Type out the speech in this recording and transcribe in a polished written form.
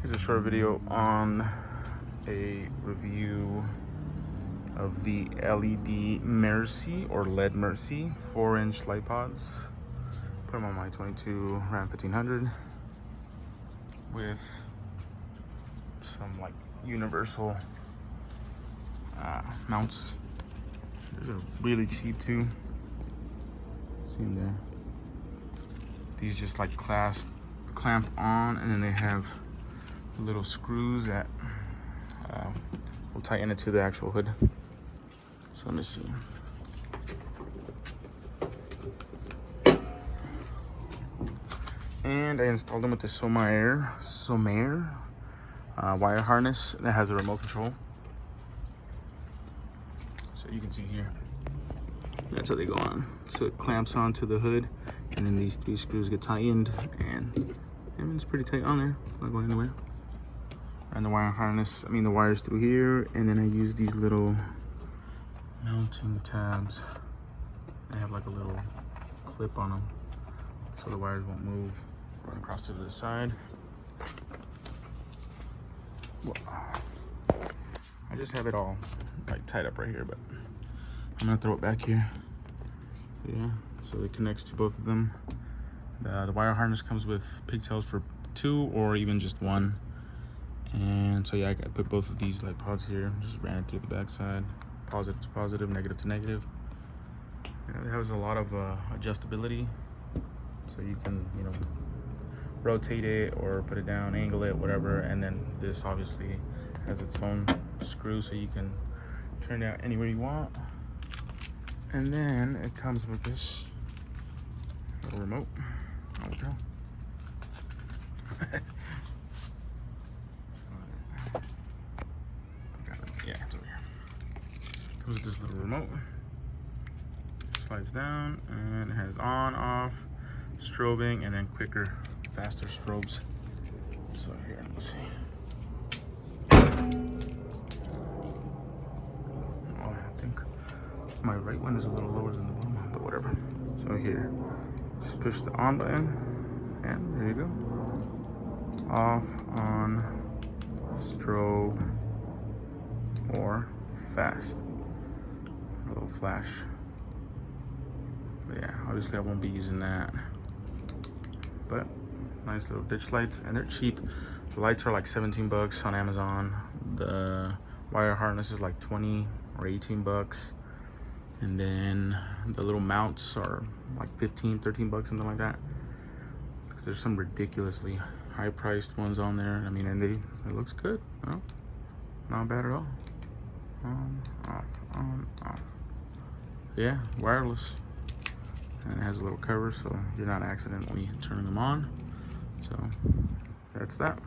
Here's a short video on a review of the LEDMIRCY or LEDMIRCY 4-inch light pods. Put them on my 22 Ram 1500 with some like universal mounts. These are really cheap too. See them there. These just like clamp on, and then they have little screws that will tighten it to the actual hood. So let me see. And I installed them with the SOMAER wire harness that has a remote control. So you can see here, that's how they go on. So it clamps onto the hood, and then these 3 screws get tightened, and it's pretty tight on there, not going anywhere. And the wire harness, the wires through here, and then I use these little mounting tabs. They have like a little clip on them, so the wires won't move. Run across to the side. Well, I just have it all like tied up right here, but I'm gonna throw it back here. Yeah, so it connects to both of them. The wire harness comes with pigtails for 2 or even just 1. And so yeah, I put both of these light pods here. Just ran it through the back side. Positive to positive, negative to negative. It has a lot of adjustability, so you can, rotate it or put it down, angle it, whatever. And then this obviously has its own screw, so you can turn it out anywhere you want. And then it comes with this little remote. Oh, girl. Yeah, it's over here. Comes with this little remote. Slides down, and it has on, off, strobing, and then quicker, faster strobes. So here, let me see. Oh, I think my right one is a little lower than the bottom one, but whatever. So here, just push the on button, and there you go. Off, on, strobe, or fast. A little flash. But yeah, obviously I won't be using that. But nice little ditch lights, and they're cheap. The lights are like 17 bucks on Amazon. The wire harness is like 20 or 18 bucks. And then the little mounts are like 15, 13 bucks, something like that. Because there's some ridiculously high priced ones on there. And it looks good. Not bad at all. On, off, on, off. Yeah, wireless. And it has a little cover, so you're not accidentally turning them on. So that's that.